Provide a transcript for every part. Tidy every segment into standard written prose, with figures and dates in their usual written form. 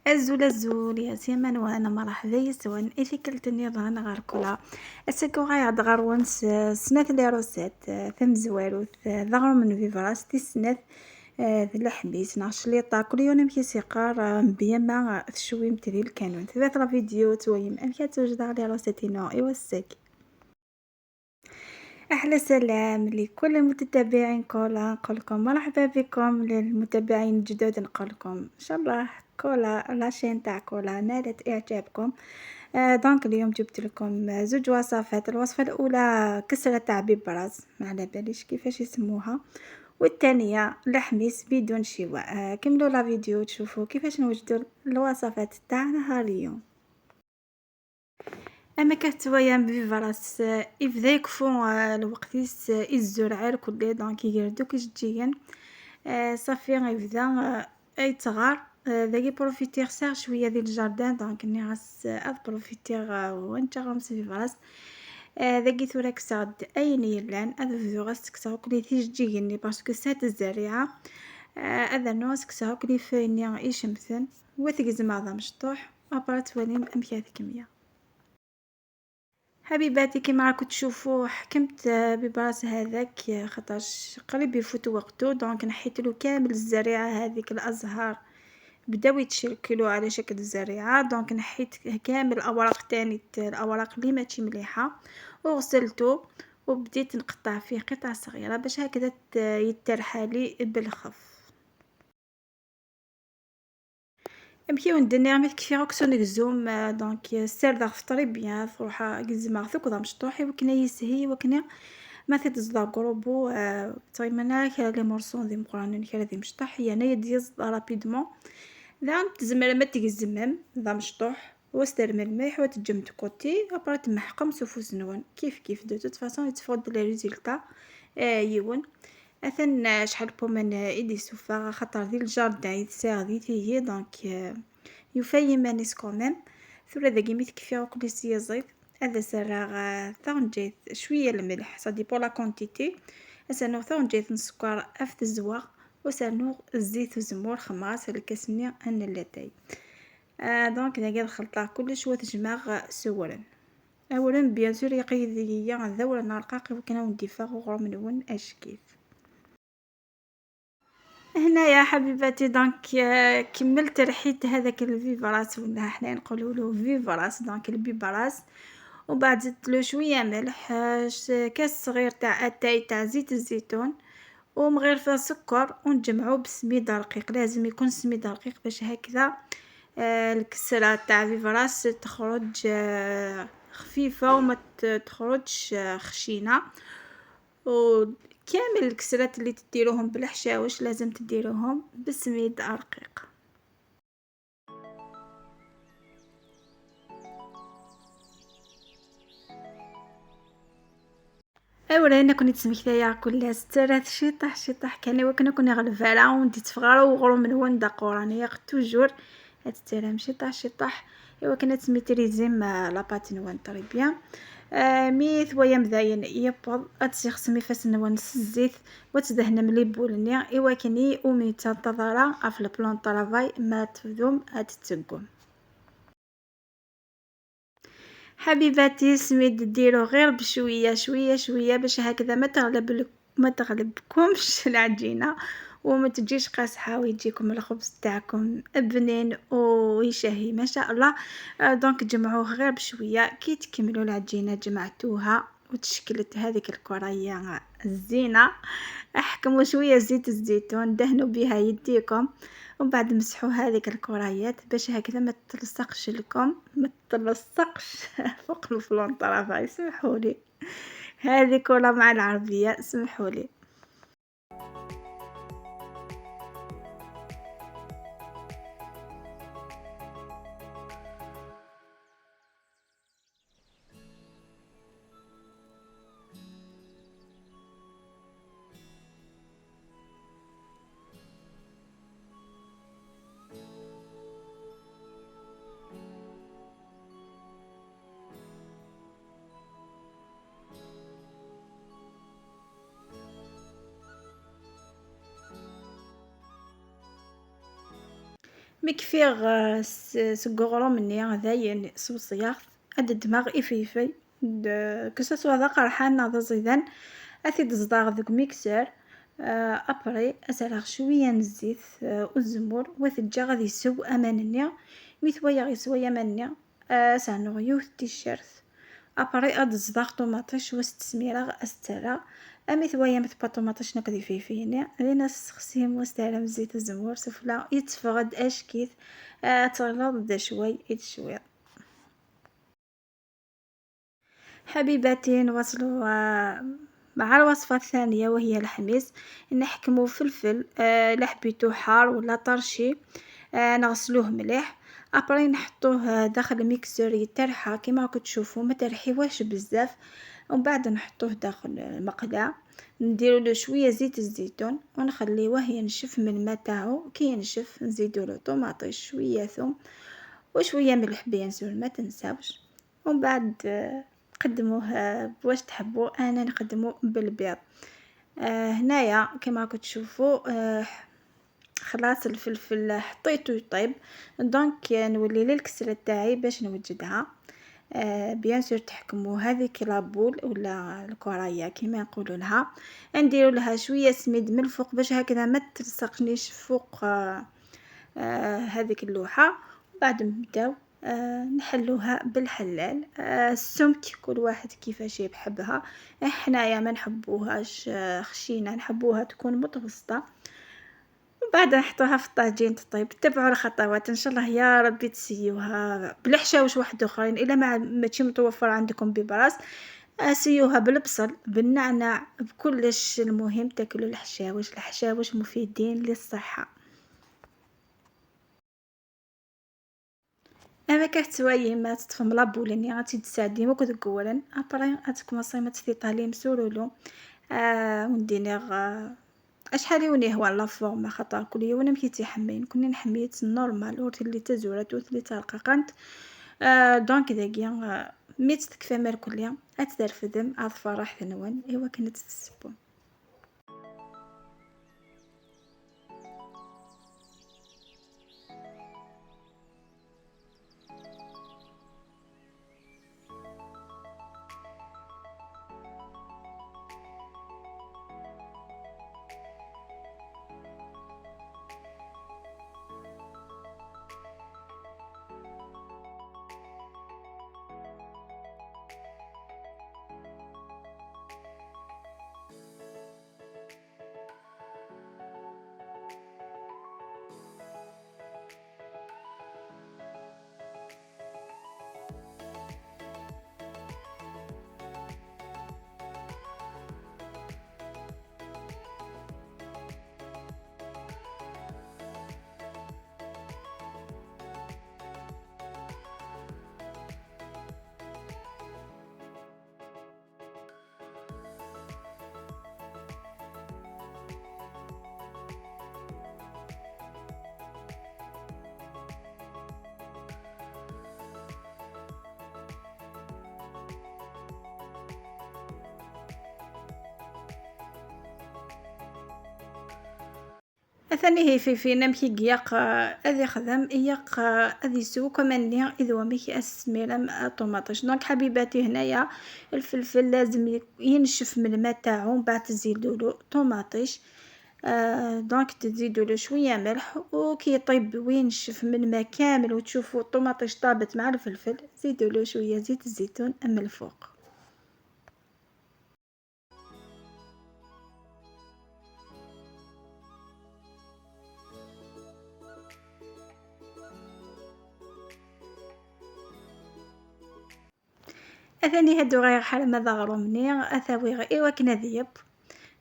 الزول يا سيمن وانا مرحبا يسوان ايفي كلتني ظهنا غار كلها اسكو غايا دغار ونس سنات لي روسات ثم زوالو ظهر من فيفراس تي سنات ذي الحبيس نعش لي طاكل يوم يمكي سيقار بيما شوي متري الكانون ثلاث فيديو تويم امكي توجد على روساتينو ايوا الساكي احلى سلام لكل المتتبعين كولا نقولكم مرحبا بكم للمتابعين الجدد نقولكم ان شاء الله كولا لاشين تاع كولا نالت اعجابكم. دونك اليوم جبت لكم زوج وصفات. الوصفه الاولى كسره تاع بيبراز ما على باليش كيفاش يسموها، والثانيه لحميس بدون شواء. كملوا لا فيديو تشوفوا كيفاش نوجدوا الوصفات تاعنا اليوم. اما كتويا بفراس يبدا يكفو الوقت الزرع كل دونك يردو كيجيين صافي يبدا يتغار ذاك بروفيتير سار شويه ديال الجاردان دونك ني غاس بروفيتير وانت غمس في فراس ذاك ثورك صاد اين يلان هذا غاس كساو كلي تيجيني باسكو سات الزريعه هذا نوس كساو كلي فيني يشمثن وثقزم هذا مشطوح ابرات وليم امكيات كميه. حبيباتي كيما راكم تشوفوا حكمت ببراس هذاك خاطرش قريب يفوت وقته دونك نحيتلو كامل الزريعه هذيك الازهار بداو يتشكلوا على شكل الزريعه دونك نحيت كامل الاوراق تاني الاوراق اللي ماشي مليحه وغسلته وبديت نقطع فيه قطع صغيره باش هكذا يترحالي بالخف. نمشيو ندير ميت كيفي راكسو نكزوم دونك سير داغ فطري بيان فروحا قزما ثوك ذا مشطوحي وكنا يسهي وكنا ما تزدا قروبو طيمنا كلا لي مورسون ذي مقرانين كلا ذي مشطح يعني يديز رابيدمون ذا تزمر ما تقزمم ذا مشطوح واستر من الملح وتجمد كوتي ابرا تمحقم سوفو زنوان كيف دو توت فاصون يتفوض لي ريزولطا يون اثن شحال بومن ايدي سوفا خاطر ذي الجاردان يتساغ ذي تيهي دونك يفاي مانيس كوميم ثورة ذاكي ميت كيفي وكلي سيزيد هذا سراغ ثون جيت شويه الملح صدي بولا كونتيتي اسانو ثون جيت نسكر افت الزواغ وسانو الزيت وزمور خماس الكسني ان اللاتاي دونك ذاكي الخلطه كلش وتجمع سورا اولا بيان سور يقيد هي ذولا نرقاقي وكنا ونديفا وغرم نون اشكيف. هنا يا حبيباتي دونك كملت رحيت هذاك الفيفراس ولا حنا نقولوا له فيفراس دونك البيبراس وبعد زدت له شويه ملح كاس صغير تاع اتاي تاع زيت الزيتون ومغرفه سكر ونجمعوه بسميد رقيق لازم يكون سميد رقيق باش هكذا الكسره تاع فيفراس تخرج خفيفه وما تخرجش خشينه. وكامل الكسرات اللي تديروهم بالحشاوش لازم تديروهم بسميد رقيق. اولا انا كنت سمكتايا كل سترات شيطح كان وكنا غلفالا وندي تفغارو وغرو من وندا قورانيه توجور هتترام شيطح ايوا كانت سميتريزيم لاباتين وان طري بيان ميث ويا مذاين يبض اتسخسمي فاسن ونس الزيت وتدهن ملي بولني ايوا كني ومي تنتظر في البلان طرافاي ما تفدوم هتتسقم. حبيباتي سميد ديرو غير بشويه شويه باش هكذا ما تغلبكمش العجينه وما تجيش قاصحه ويجيكم الخبز تاعكم بنين ويشهي ما شاء الله. دونك جمعوه غير بشويه كي تكملوا العجينه جمعتوها وتشكلت هذيك الكريه الزينه احكموا شويه زيت الزيتون دهنوا بها يديكم ومن بعد مسحوا هذيك الكريات باش هكذا ما تلصقش لكم ما تلصقش فوق الفلون طرفها يسمحوا لي هذه كره مع العربيه سمحوا لي. مكفيغ سكغرو مني داين سوسياغ أد دماغ إفيفي كو سوا ذا قرحان ذا زيدان أثيد صداغ ذوك ميكسر. أبري أسرغ شوية نزيت والزمور وثجا غادي يسو أمانني ميثويا غيسويا مانيا سانو يوث تيشيرت. أبري أد صداغ طوماطيش وستسميرغ أسترا أميثويا مثبا طوماطيش نقدي فيفيني لينا سخسيم وستعلم زيت الزمور سفلا يتفغد أشكيث تغلظ دا شوي شوي. حبيباتي نواصلوا مع الوصفة الثانية وهي الحميص. نحكمو فلفل لحبيتو حار ولا طرشي نغسلوه مليح. ابري نحطوه داخل الميكسور يترحى كيما راكم تشوفوا ما ترحيوهش بزاف، ومن بعد نحطوه داخل المقلاة نديرو له شويه زيت الزيتون ونخليوه ينشف من الماء تاعو. كي ينشف نزيدو له طوماطيش شويه ثوم وشويه ملح بيان سور ما تنساوش. ومن بعد قدموه بواش تحبوا. انا نقدمو بالبيض. هنايا كما راكم تشوفوا خلاص الفلفل حطيته يطيب دونك نولي للكسرة تاعي باش نوجدها. بيان سور تحكموا هذيك لابول ولا الكرايه كيما نقولوا لها. نديروا لها شويه سميد من الفوق باش هكذا ما تلصقنيش فوق هذيك اللوحه. وبعد نبداو نحلوها بالحلال. السمك كل واحد كيفاش يحبها. حنايا ما نحبوهاش خشينه، نحبوها تكون متوسطه. وبعد نحطوها في الطاجين تطيب. تبعوا الخطوات ان شاء الله يا ربي تسيوها بالحشاوش واحد اخرين الا ماشي متوفر عندكم ببراس. سيوها بالبصل بالنعناع بكلش. المهم تاكلوا الحشاوش مفيدين للصحه. انا كتسوايي ما تطفم لابولني غادي تساعدي مو كنت قولن ابري غاتكم صيمه تيطالي مسولولو. ونديني اشحال يوني هو لا فورما خاطر كل يوم نمشي تيحمين كوني نحميت النورمال ورت اللي تزورت ورت اللي ترققنت. دونك داكيا ميت تكفى مر كل يوم اتدرفدم اظفرح ثنون ايوا كانت تسبو. أثني هي في نمشي قياق أذي خدم إياق أذي سو كمان لي إذا وميكي أسميرم طوماطيش. دونك حبيباتي هنايا الفلفل لازم ينشف من الماء تاعو بعد تزيدولو طوماطيش. دونك تزيدولو شويه ملح وكي يطيب وينشف من الماء كامل وتشوفوا الطوماطيش طابت مع الفلفل زيدولو شويه زيت الزيتون من الفوق. أثاني هادو غير حال ماذا غرومني أثاوي غير إيوا كنا ذيب.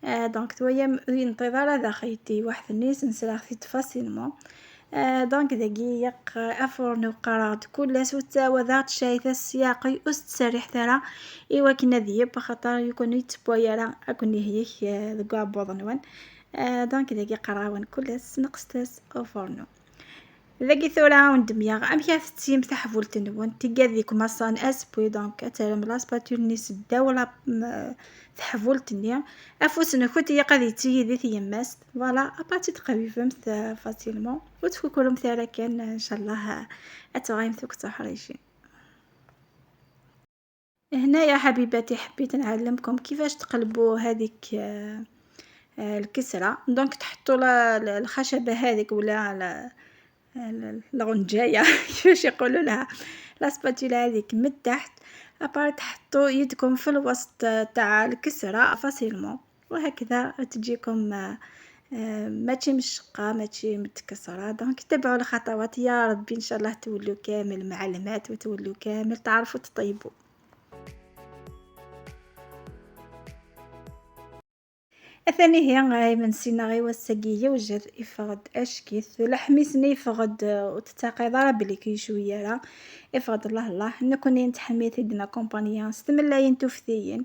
دونك تويا انتظار هذا خيتي واحد الناس نسرح في فاسيلمون. دونك دقيق افورنو قراد كل سوتا وذات شايث السياقي استسرح ترى إيوا كنا ذيب خاطر يكون يتبويرا أكون هيك ذقا بوضنوان. دونك دقيق قراون كل نقصتس افورنو. ذاكي ثورة وندميا أمشي فتيم تاع حفولت نون تيكاديك مصان اسبوي دونك ترم لاسباتول نيس الدولة تحفولت نيا افوس نخوت هي قادي تيجي ذي يماس فوالا اباتي تقوي فهمت فاسيلمون وتفكروا مثلا كان ان شاء الله اتغايم ثوك تحريشين. هنا يا حبيباتي حبيت نعلمكم كيفاش تقلبوا هذيك الكسرة دونك تحطوا الخشبة هذيك ولا الغنجايه كيفاش يقولوا لها لاسباتولا هذيك من تحت ابار تحطوا يدكم في الوسط تاع الكسرة فاسيلمون وهكذا تجيكم ماشي مشقه ماشي متكسره. دونك تبعوا الخطوات يا ربي ان شاء الله تولوا كامل معلمات وتولوا كامل تعرفوا تطيبوا. الثاني هي غاي من سينا غي وسقيه وجد يفقد اشكيث لحميسني يفقد وتتاقي ضرب لي كي شويه راه يفقد الله نكون نتحميت دنا كومبانيون ستملاين توفثيين.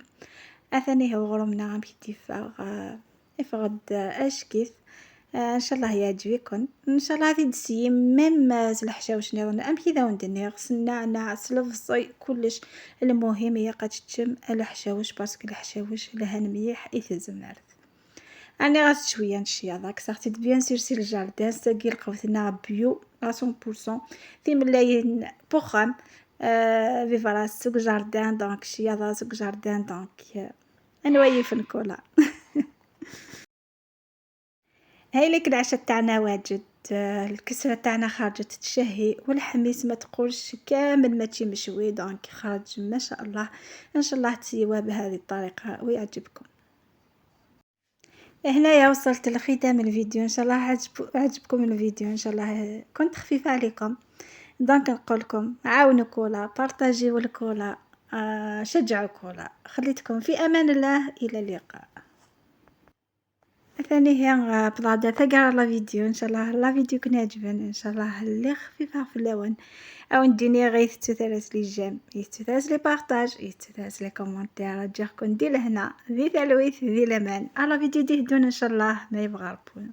الثاني هو غرمنا عم يتفاغ يفقد اشكيث ان شاء الله يعجبكم ان شاء الله. هذه دسي ميم الحشاوش نظن ام كذا وندني غسلنا ناعس لفصي كلش. المهم هي قد تشم الحشاوش باسكو الحشاوش لها مليح يتزمر. أنا غاس شوية نشي هذاك صاحتي بيان سير سي الجاردان ساقي لقوتنا بيو 100% في ملاين بوخام فيفا راه سوق جاردان دونك شي هذا سوق جاردان دونك انا ويف نكولا. هاي لك العشاء تاعنا واجد الكسرة تاعنا خرجت تشهي والحميس ما تقولش كامل ماشي مشوي دونك خرج ما شاء الله. ان شاء الله تسيوه بهذه الطريقة ويعجبكم. هنايا وصلت لختام الفيديو ان شاء الله عجبكم الفيديو ان شاء الله كنت خفيفة عليكم. دونك نقولكم عاونوا كولا بارطاجيو الكولا شجعوا كولا خليتكم في امان الله الى اللقاء. ثاني هي بلادة تقرا لا فيديو ان شاء الله لا فيديو كان يعجبن ان شاء الله اللي خفيفة في اللون او نديني غيث تثرس لي جيم يتثرس لي بارطاج يتثرس لي كومونتير جاكم دي لهنا ذي ثلويث ذي لمان على فيديو دي هدون ان شاء الله ما يبغى ربون.